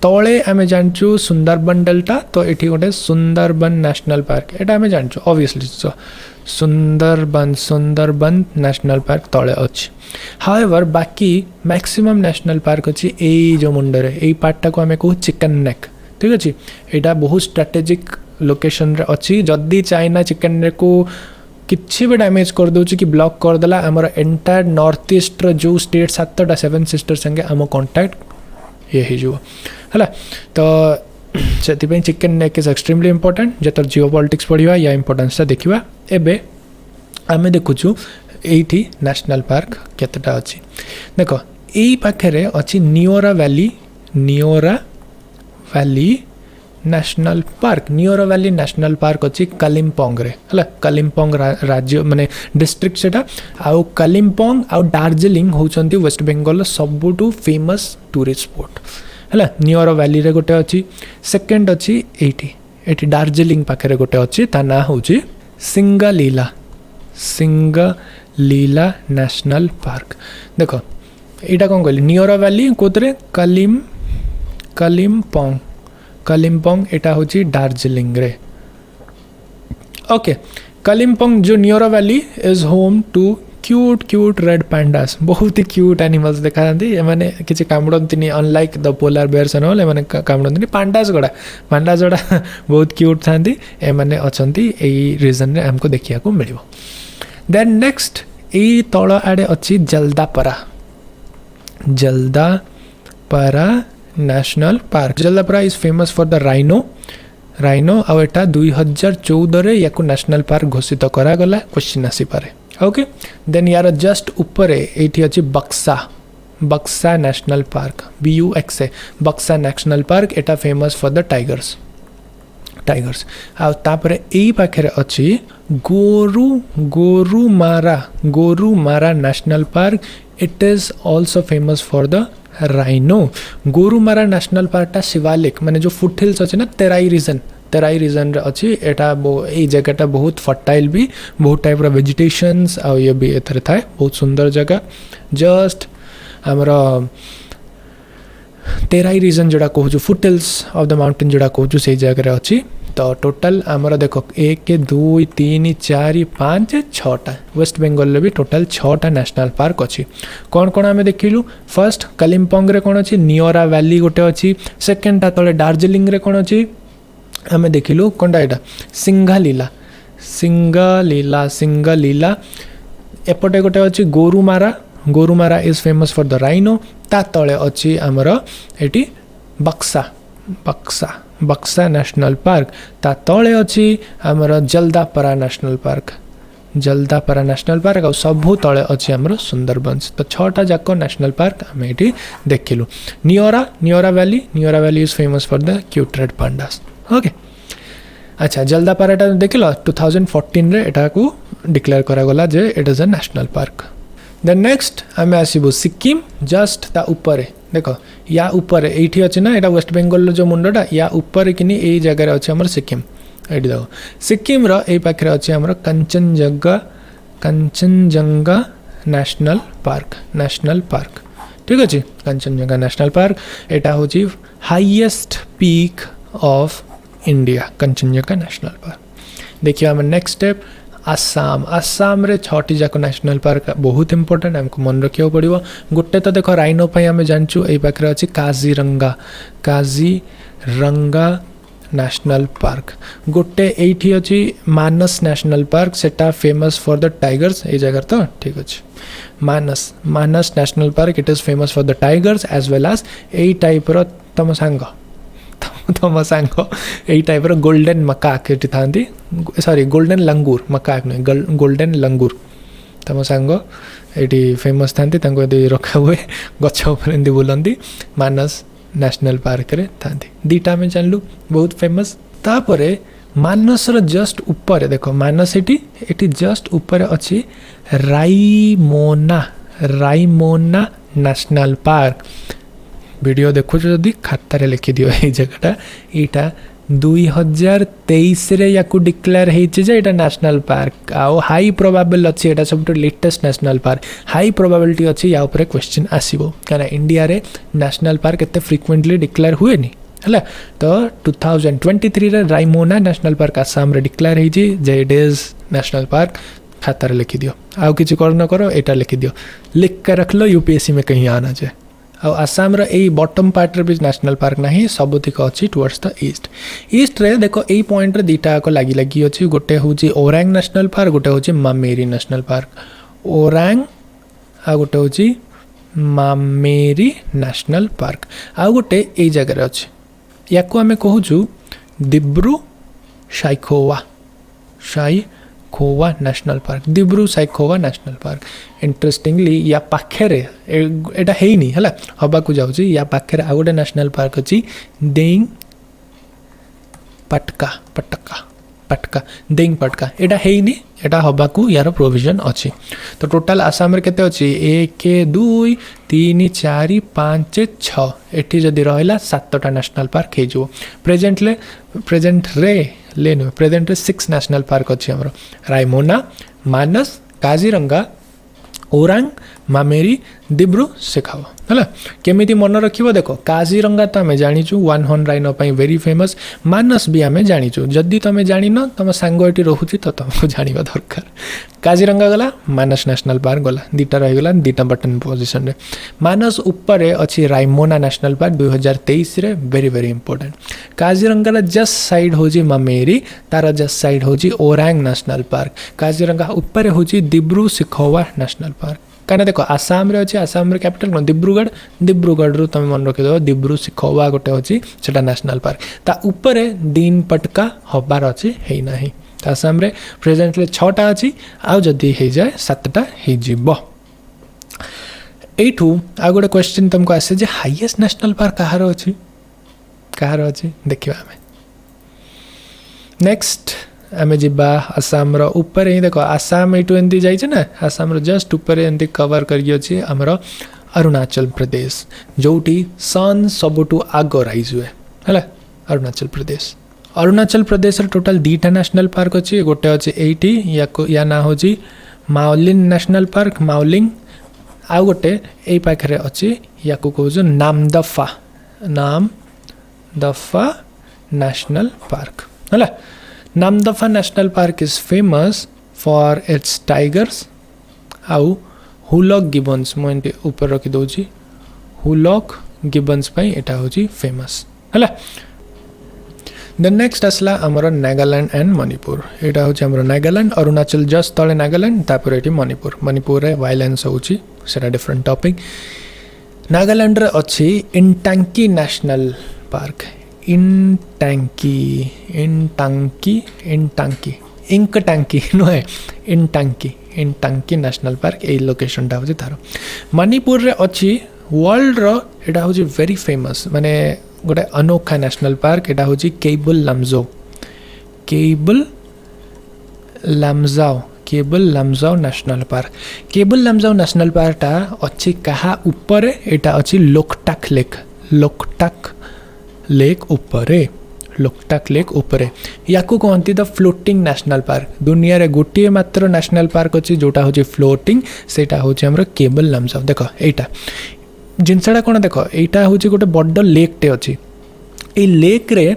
तले आमे जानचु सुंदरबन डेल्टा तो ये गोटे सुंदरबन नेशनल पार्क एटा आमे जानचु ऑब्वियसली सुंदरबन नेशनल पार्क तले अच्छी। हाउएवर बाकी मैक्सिमम नेशनल पार्क अच्छी ए जो मुंडरे ए पार्टा को आमे कहू चिकन नेक ठीक अच्छे यहाँ बहुत स्ट्राटेजिक लोकेशन रे अच्छी जदि चाइना चिकन नेक को किसी भी डैमेज कर दूँ कि ब्लॉक करदेला आमर एंटायर नॉर्थ ईस्ट जो स्टेट 7टा 7 सिस्टर संगे आम कंटाक्ट ये है तो से chicken neck is extremely important जो जियो पॉलिटिक्स पढ़ा या इंपोर्टेंस देखा एबे आम देखुचु ये नेशनल पार्क केतेटा अच्छी देख यही पाखे अच्छी नियोरा वैली नेशनल पार्क अच्छी कालिम्पोंग रे है कालिम्पोंग राज्य माने डिस्ट्रिक्ट सेटा आउ कालिम्पोंग आउ दार्जिलिंग होचंती वेस्ट बेंगल सबुठू फेमस टूरिस्ट स्पॉट है। नियोरा वैली रे गोटे अच्छी सेकेंड अच्छी एटी दार्जिलिंग पाखे गोटे अच्छी ता ना होची सिंगलीला नेशनल पार्क। देख यहाँ कौन कहली नियोरा वैली कोतरे कालिम्पोंग एटा होची दार्जिलिंग रे। ओके कालिम्पोंग जो Neora valley is home to cute red pandas बहुत ही क्यूट एनिमल्स देखा जाती मैंने किसी कामुड़ती unlike the polar bears and all एमाने कामुड़ती पांडास गुड़ा बहुत क्यूट था एमाने अच्छी यही रीजन रे हमको देखिया को मिलिबो। देन नेक्स्ट यही तल आड़े अच्छी Jaldapara national park. Jaldapara is famous for the rhino आउ एटा 2014 या नेशनल पार्क घोषित करागला क्वेश्चन आसी पारे। ओके देन यार जस्ट ऊपर ये अच्छी Buxa national park BUXA Buxa national park एटा फेमस फॉर द टाइगर्स आउ तापरे एई पाखरे अच्छी Gorumara national park it is also famous for the rhino. Gorumara national पार्कटा शिवालिक माने जो फुटहिल्स अच्छे ना तेराई रीजन रे अच्छी एटा ये जगहटा बहुत फर्टाइल भी बहुत टाइप रो वेजिटेशंस आ ये भी एथरे थाए बहुत सुंदर जगह जस्ट हमर तेराई रीजन जोड़ा कहूँ फुटहिल्स ऑफ द माउंटेन जोड़ा कहूँ से जगह अच्छी। तो टोटल आमर देख 1 2 3 4 5 6टा वेस्ट बेंगल भी टोटल 6टा नेशनल पार्क अच्छी। कौन कौन आम देखिलु फर्स्ट कालिम्पोंग रे कौन अच्छी नियोरा वैली गोटे अच्छी सेकेंडटा तले दार्जिलिंग रे कौन अच्छी आम देखिलु कौनटा यहाँ सिंगलीला एपटे गोटे अच्छी Gorumara is famous for the rhino ता तले अच्छी आमर एटी बक्सा नेशनल पार्क ता तले अच्छी आमर जल्दापरा नेशनल पार्क और सबू तले अच्छी आमर सुंदरबंस। तो 6टा जाक नेशनल पार्क आम ये देखिलु। Neora valley is famous for the cute red pandas. Okay अच्छा जल्दापराटा देखिल 2014 रे एटा को डिक्लेयर करागला जे it is a national park. Then next आम आसबू सिक्किम जस्ट ता ऊपर देख या ऊपर ये अच्छे ना यहाँ वेस्ट बेंगल जो मुंडा या ऊपर कि यही जगह अच्छे आम सिक्किम ये देख सिक्किम रे पाखे अच्छे आम कंचनजंगा नेशनल पार्क ठीक अच्छे कंचनजंगा नेशनल पार्क यहाँ हूँ highest peak of India Kanchenjunga national park. देखिए आम नेक्स्ट स्टेप आसाम रे 6टी जाक नेशनल पार्क बहुत इंपोर्टेंट हमको मन रखा पड़ो। गोटे तो देख राइनो आम जानचु यही पाखे अच्छी काजीरंगा नेशनल पार्क गोटे ये अच्छी मानस नेशनल पार्क सेटा फेमस फॉर द टाइगर्स ये जगह तो ठीक अच्छे Manas national park it is famous for the tigers as well as यही टाइप तुम सांग तुम सांग यही टाइप गोल्डन मकाक ये था सॉरी गोल्डन लंगूर मकाक नहीं गोल्डन लंगूर तुम सांग ये फेमस था रखा हुए गछ बुलती मानस नेशनल पार्क रे था दीटा में जानलु बहुत फेमस तापर मानस जस्ट ऊपर देख मानस ये जस्ट ऊपर अच्छी राइमोना नेशनल पार्क वीडियो देखु जदि खातार लिखि दियो ये जगहटा यहाँ 2023 रे याकू डिक्लेयर होती है नेशनल पार्क आउ हाई प्रोबेबल अच्छी यहाँ सब latest national park high probability अच्छी या ऊपर क्वेश्चन आसो क्या इंडिया रे नेशनल पार्क एत फ्रिक्वेंटली डिक्लेयर हुए है तो 2023 रे राइमोना नेशनल पार्क आसाम रे डिक्लेयर होती इट इज नेशनल पार्क खातार लिखि दियो आउ किसी कर न करो यहाँ लिखि दियो लिख कर रख लो यूपीएससी में कहीं आना जाए आसाम यही बॉटम पार्ट भी नेशनल पार्क ना सबुतिक अच्छी टुवर्ड्स द ईस्ट रे देखो यही पॉइंट रे दीटा लगी लगी अच्छी गोटे हूँ ओरांग नेशनल पार्क गोटे हूँ मामेरी नेशनल पार्क ओरांग आ गोटे हूँ मामेरी नेशनल पार्क आ गोटे यही जगह अच्छे या आम कहूँ Dibru Saikhowa national park Dibru Saikhowa national park interestingly या पाखे एटा है हवा को जाऊँ या पाखे आ गोटे नेशनल पार्क अच्छी देईंग पटका देईंग पटका एटा है एटा हवा को यार प्रोविजन अच्छी तो टोटाल आसाम रे केते अच्छी 1 2 3 4 5 6 एटी जदि रहा 7टा नेशनल पार्क हो प्रेजेंट रे 6 नेशनल पार्क अच्छी आमर राइमोना मानस काजीरंगा ओरांग मामेरी दिब्रू सिखावा है केमी मन रखियो देखो काजीरंगा तो आम जाचु 1 हॉर्न राइनो वेरी फेमस मानस भी आम जाचु जदि तुम जान तुम सांग ये रोचे तो तुमको जानवा दरकार काजीरंगा गला मानस नेशनल पार्क गला दीटा रहीगला दीटा बटन पोजिशन रे मानस ऊपर अच्छी राइमोना नेशनल पार्क 2023 रे very very important Kaziranga just side हूँ मामेरी तार जस्ट साइड हूँ ओरांग नेशनल पार्क काजीरंगा ऊपर हूँ दिब्रू सिखोवा नेशनल पार्क कहीं देखो आसाम रे अच्छी आसाम रे कैपिटल कौन दिब्रुगढ़ रू तुम मन रखिदेव दिब्रू सिखोवा गोटे अच्छी से नेशनल पार्क ता ऊपर दीन पटका हबार अच्छी है ना तो आसाम रे प्रेजेंटली 6टा अच्छी आउ जदि हो जाए 7टा हो आ गोटे क्वेश्चन तुमको आसे जे हाईएस्ट नेशनल पार्क कहार अच्छी देखिए आम नेक्स्ट आम जा आसाम ऊपर ही देखो आसाम यू एमती जाइए ना आसाम जस्ट ऊपर एमती कवर करी आमर अरुणाचल प्रदेश जोटी सन सबुठू आग राइज हुए है Arunachal Pradesh total 2टा national park अच्छी गोटे अच्छे ये या ना हूँ माओलिन नेशनल पार्क माओलिंग आउ गोटे यही पाखे अच्छी या कहूँ नामदफा नेशनल पार्क है Namdapha national park is famous for its tigers आउ हुलक गिबन्स मुझे ऊपर रखी दूसरी हुलक गिबन्स यहाँ हूँ फेमस है देन नेक्स्ट आसला आमर नागालैंड एंड मणिपुर यहाँ हूँ आमर नागालैंड अरुणाचल जस्ट तले नागालैंड तापर ये मणिपुर रे वाइलेंस होची सेटा डिफरेंट टॉपिक नागालैंड रे अच्छी इंटांकी नेशनल पार्क इंकटांकी नुहे इंटांकी नेशनल पार्क यही लोकेशन हूँ तार मणिपुर रे अच्छी वर्ल्ड रा हूँ वेरी फेमस माने गोटे अनोखा नेशनल पार्क यहाँ हूँ cable Lamjao national national park टा अच्छी कहा ऊपर यहाँ अच्छी लोकटाक लेक ऊपर या कहती द फ्लोटिंग नेशनल पार्क दुनिया रे गोटे मात्र नेशनल पार्क अच्छी जोटा हूँ फ्लोटिंग सेटा हूँ आमर केबल लामजाओ देख यहाँ जिनसा कौन देख यहाँ हूँ गोटे बड़ लेक टे अच्छी ये लेक रे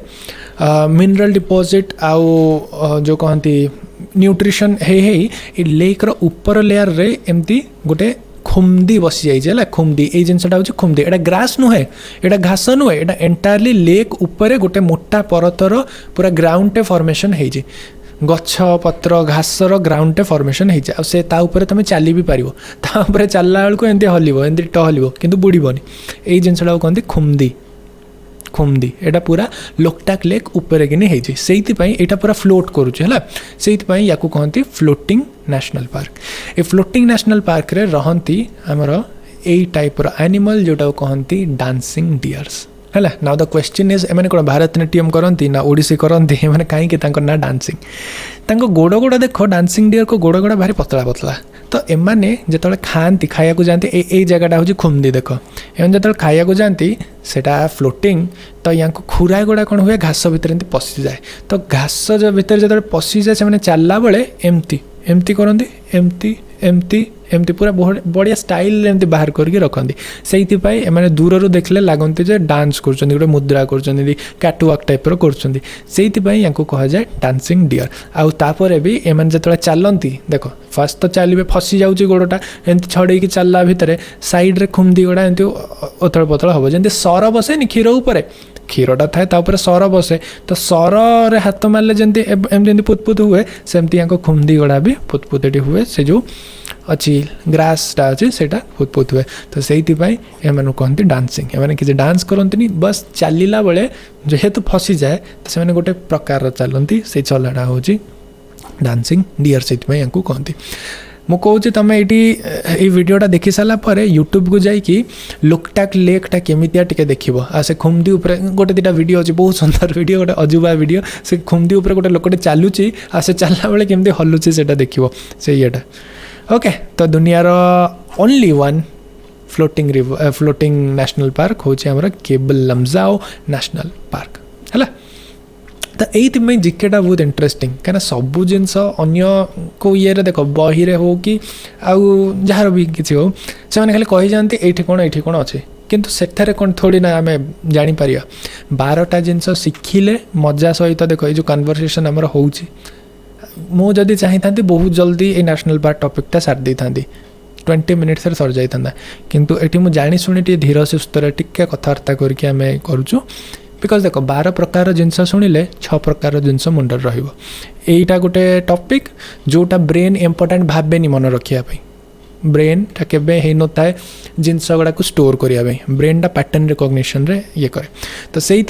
मिनरल डिपोजिट आउ जो कहती न्यूट्रिशन है लेक रो ऊपर लेयर रे एमती गोटे खुमदी बसी जाइए खुमदी ये जिनसा हूँ खुमदी एटा ग्रास नुहे एटा घास नुहे एटा एंटायरली लेक ऊपर गोटे मोटा परतर पूरा ग्राउंड टे फॉर्मेशन है गछ पत्र घासर ग्राउंड टे फॉर्मेशन हो से तुम चली भी पार चलला बेलू एमती हल्ब एमती टहल्ब कि बुड़बनी यही जिनसा कहते खुमदी खुमदी एटा पूरा लोकटाक लेक ऊपर कि नहीं से यहाँ पूरा फ्लोट करुचे है से या कहती फ्लोटिंग नेशनल पार्क। ए फ्लोटिंग नेशनल पार्क रे रहती आमर यही टाइप एनिमल जोटा कहती डांसिंग डियर्स है नाउ द क्वेश्चन इज एम कौन भारतनाट्यम करती ना ओडिसी करती एम कहीं ना डांसिंग गोड़ गोड़ देख डांसिंग डियर को गोड़ गोड़ भारी पतला पतला तो एमाने जो खाती खाया जाती यही जगटा हूँ खुमदी देख एम जो खाया जाती सेटा फ्लोटिंग तो यहाँ खुरा गुड़ा कौन हुए घास भितर एमती पशि जाए तो घास भितर जो पशि जाए से चलला बेले एमती एमती करती एमती एमती एमती पूरा बढ़िया स्टाइल एमती बाहर करके रखती से एम दूर देखले लगती जे डांस कर गोटे मुद्रा कर कैटवाक टाइपर कर कह जाए डांसिंग डियर आउे भी एम जो चलती देख फास्ट तो चलिए फसी जाऊँगी गोड़टा एमती छड़े चलला भितर साइड्रे खुमदी गुड़ा एमती ओतल पतल हम जमी सर बसेनि क्षीर उपर क्षीरटा थाए तापर सर बसे तो सर रे हाथ मारे जमी एमती पुतपुत हुए सेमती यहाँ खुमदी गुड़ा भी पुतपुतटी हुए से जो अच्छी ग्रासटा अच्छी से पुतपुत हुए तो से एम कहते डांसिंग एम किसी डांस करती बस चलला बेले जेहेतु फसी जाए तो से गोटे प्रकार चलती से चलाटा हूँ डांसिंग डियर से कहती मु कहूँ तुम ये वीडियोटा देखी सारापर यूट्यूब को जाकि लोकटाक लेकटा केमितिया टिके देखिबो आ से खुमदी ऊपर गोटे दुटा वीडियो अच्छी बहुत सुंदर वीडियो गोटे अजुबा वीडियो से खुमदी ऊपर गोटे लोकटे चलुची आ से चलला बेले केमती हलुची सेटा देखिबो से येटा ओके तो दुनियार only one floating national park हूँ आमर केबल लमजाओ नेशनल पार्क है तो ये जिकेटा बहुत इंटरेस्टिंग कहीं सबू जिनस अन्य को ये देख बही रे हो कि आउ जार भी किसी हो से खाली कही जाती ये कौन अच्छे किंतु सेठारे कौन थोड़ी ना आम जापर 12टा जिनस शिखिले मजा सहित देख ये जो कन्वर्सेशन आमर हो मुझे चाहती था बहुत जल्दी ये नेशनल पार्क टॉपिकटा सारी दे था 20 मिनिट्स सर जाता किंतु ये मुझे जानी शुणी धीर सुस्तर टिके कथबार्ता करके आम करुचु बिकज देख 12 प्रकार जिनस शुणिले 6 प्रकार जिनस मुंडर रहीटा गोटे टॉपिक जोटा ब्रेन इम्पोर्टेंट भावेनि मन रखापी ब्रेन टा केबे हे न थाए जिनस गुड़ा को स्टोर करने ब्रेन टा पैटर्न रिकग्निशन रे ये करे तो से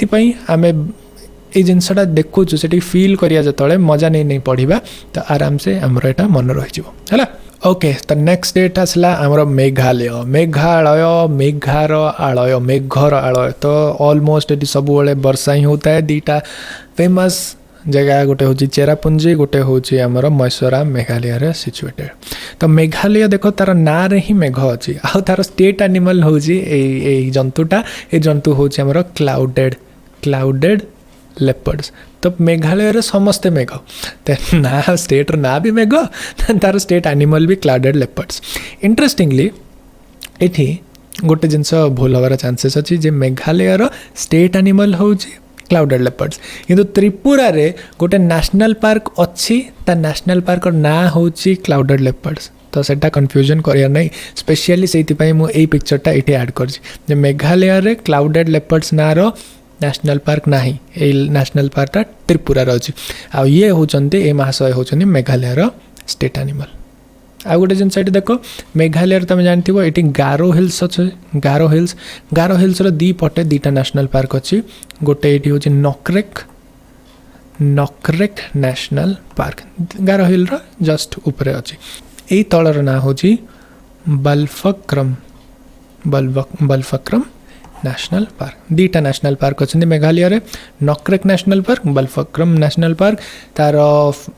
आम ये जिनसटा देखुचु से फिल करिया जो मजा नहीं पढ़ा तो आराम से आमर यहाँ मन रही है ओके तो नेक्स्ट डेट आसला आमर मेघालय मेघालय मेघार आलय मेघर आलय तो ऑलमोस्ट ये सब वर्षा ही होता है दुटा फेमस जगह गोटे हूँ चेरापुंजी गोटे हूँ आमर मैसोराम मेघालय रे सिचुएटेड तो मेघालय देख तार ना रे ही मेघ अच्छी आउ तार स्टेट एनिमल हूँ जंतुटा ये जंतु हूँ आमर क्लाउडेड लेपर्ड्स तो मेघालय रे समस्ते मेघ ना स्टेट ना भी मेघ तार स्टेट एनिमल भी क्लाउडेड लेपर्ड्स इंटरेस्टिंगली ये गोटे जिनस भूल हबार चांसेस अच्छी जे मेघालय रो स्टेट एनिमल हूँ क्लाउडेड लेपर्ड्स किंतु त्रिपुरा रे गोटे नेशनल पार्क अच्छी ता नेशनल पार्क ना हूँ क्लाउडेड लेपर्ड्स तो सेटा कन्फ्यूजन करिया नहीं स्पेशली से मुझे पिक्चरटा ये ऐड कर मेघालय रे क्लाउडेड लेपर्ड्स ना रो नेशनल पार्क ना ये नेशनल पार्कटा त्रिपुरा अच्छी आ ये होचंती ए महाशय होचंती मेघालय रो स्टेट एनिमल आ गोटे जिनस ये देख मेघालय तुम जानते ये गारो हिल्स अच्छे गारो हिल्स दी पटे 2टा नेशनल पार्क अच्छी गोटे ये हूँ Nokrek national park Garo hill just ऊपर अच्छी यही तलर ना हूँ बल्फक्रम नेशनल पार्क 2टा नेशनल पार्क अच्छे मेघालय रे Nokrek national park Balphakram national park तार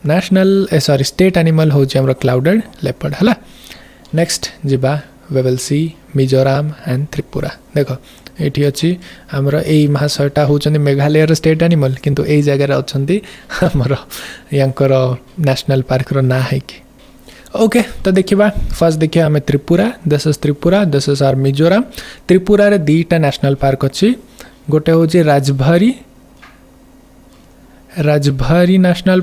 नेशनल सॉरी स्टेट एनिमल हूँ आमर क्लाउडेड लेपर्ड है नेक्स्ट जीवा we will see Mizoram and Tripura देख ये अच्छी आमर यही महाशयटा होचंदी मेघालय रो स्टेट एनिमल किंतु यही जगह अच्छा आमर यांकर नेशनल पार्क रो ना है कि ओके तो देखिए फर्स्ट देखिए आम त्रिपुरा दिस इज आर मिजोराम त्रिपुरा रे 2टा नेशनल पार्क अच्छी गोटे हूँ राजभरी नेशनल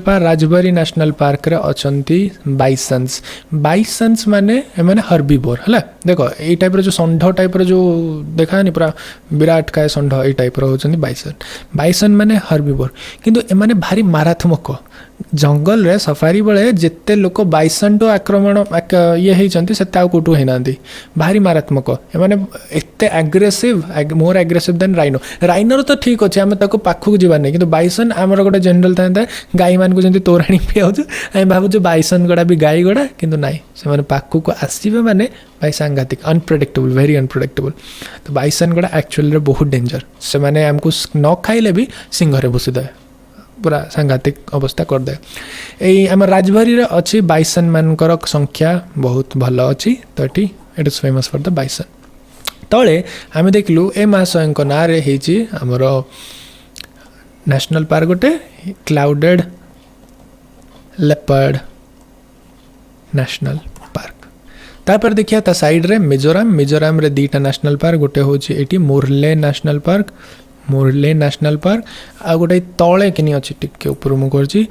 पार्क रे अछंती बाइसन्स माने हर्बीवोर है देख ये टाइप जो षंढ टाइप जो देखा पूरा विराट काय षंढ ये टाइप होचंती बाइसन माने हर्बीवोर किंतु एमाने भारी मारात्मक जंगल रे सफारी बेले जिते लोक बाइसन टू आक्रमण ये होती से कौटू होना भारी मारात्मक एमाने एते aggressive more aggressive then rhino राइनर तो ठीक अच्छे आम पाखक जावार नहीं कि बाइसन आमर गोटे जनरल था गाई मान को तोराणी पियाऊँ आम भावुँ बाइसन गुड़ा भी गाई गुड़ा कि नाई से पाखक आसवे मैंने भाई सांघातिक अनप्रेडिक्टेबल वेरी अनप्रेडिक्टेबल तो बाइसन गुड़ा एक्चुअली बहुत डेंजर से मैंने आमको न खाइले भी सिंह भूसीदे पूरा सांघातिक अवस्था करदे यही आम राजबारी अच्छी बाइसन मानकर संख्या बहुत भल अच्छी तो ये it is famous for the bison तले आम देखलु ए महाशय ना आमर नेशनल पार्क गोटे क्लाउडेड लेपर्ड नेशनल पार्क तापर देखिए ता साइड रे मिजोराम रे दीटा नेशनल पार्क गोटे होची एटी Murlen national park Murlen national park आ गोटे तले कि अच्छी टिके ऊपर मुझे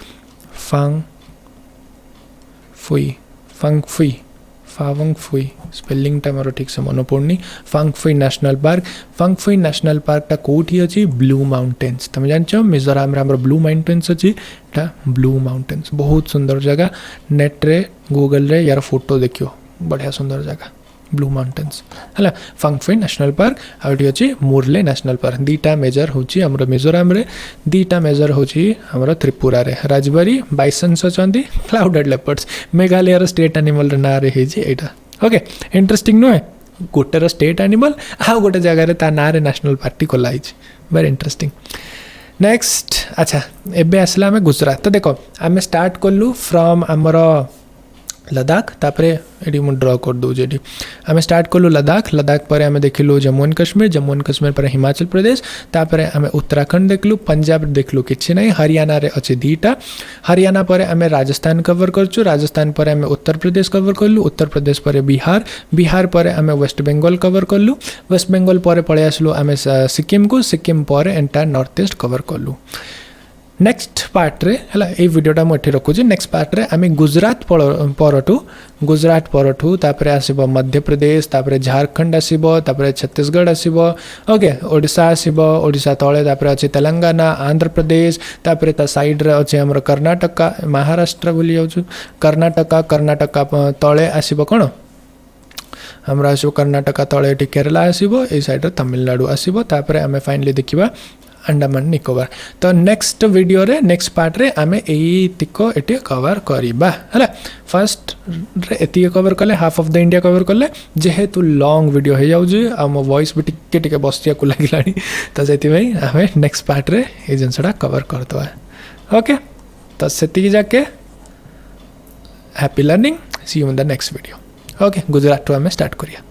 फांगफुई स्पेलिंग टा मोर ठीक से मन पड़नी फांगफुई नेशनल पार्क टा कौटी अच्छी ब्लू माउंटेन्स तुम जानच मिजोराम रे ब्लू माउंटेन्स अच्छी ब्लू माउंटेन्स बहुत सुंदर जगह नेट रे गूगल रे यार फोटो देखियो बढ़िया सुंदर जगह ब्लू माउंटेन्स है फांगफुई नेशनल पार्क आउटी अच्छी मुरले नेशनल पार्क दीटा मेजर होची हमरो मिजोराम रे दीटा मेजर होची हमरो त्रिपुरा रे राजबारी बाइसन्स अछंती clouded leopards Meghalaya state animal रे ना रे हेजी एटा ओके इंटरेस्टिंग नुहे गोटे स्टेट एनिमल आ गोटे जगह रे ता ना रे नेशनल पार्क खोला हिची वेरी इंटरेस्टिंग नेक्स्ट अच्छा एबे आसला आम गुजरात तो देखो आम स्टार्ट कलु फ्रॉम आमर लद्दाख तापरे ये मुझे ड्र कर दूजे ये आम स्टार्ट कलु लद्दाख पर आम देखिलु जम्मू एंड कश्मीर पर हिमाचल प्रदेश तापरे आम उत्तराखंड देखलु पंजाब देखलु किछि नहीं हरियाणा रे अच्छे दीटा हरियाणा पर आम राजस्थान कवर करचु राजस्थान पर आम उत्तर प्रदेश कवर कलु उत्तर प्रदेश पर बिहार पर आम वेस्ट बेंगल कवर कलु वेस्ट बेंगल पर पळे आसलु आम सिक्किम पर एंटायर नॉर्थ ईस्ट कवर कलु नेक्स्ट पार्ट रे हला ए वीडियोटा मुझे रखुची नेक्स्ट पार्ट रे आम गुजरात परठू तापरे आसीबो मध्य प्रदेश तापरे झारखंड आसीबो तापरे छत्तीसगढ़ आसीबो ओके ओडिशा आसीबो ओडिशा तळे तापरे अछि तेलंगाना आंध्र प्रदेश तापरे ता साइड रे अछि हमर कर्नाटक महाराष्ट्र बोली जाउछु कर्नाटक तळे आसीबो कोन हमरा आसीबो कर्नाटक तळे टी केरला आसीबो ए साइड रे तमिलनाडु आसीबो तापरे आमे फाइनली देखिबा अंडमान निकोबार तो नेक्स्ट वीडियो रे नेक्स्ट पार्ट रे आमे एई तिको एटी कवर करिबा हला फर्स्ट रे एती कवर कले half of the India cover कले जेहेतु लॉन्ग वीडियो हे जाउ जे आ मो वॉइस भी टिके बस्तिया को लागिलानी तो सेति भाई आमे नेक्स्ट पार्ट रे ए जिनसडा कवर करतवा ओके तो सेति जाके happy learning see you in the next video okay Gujarat टू आमे स्टार्ट करिया।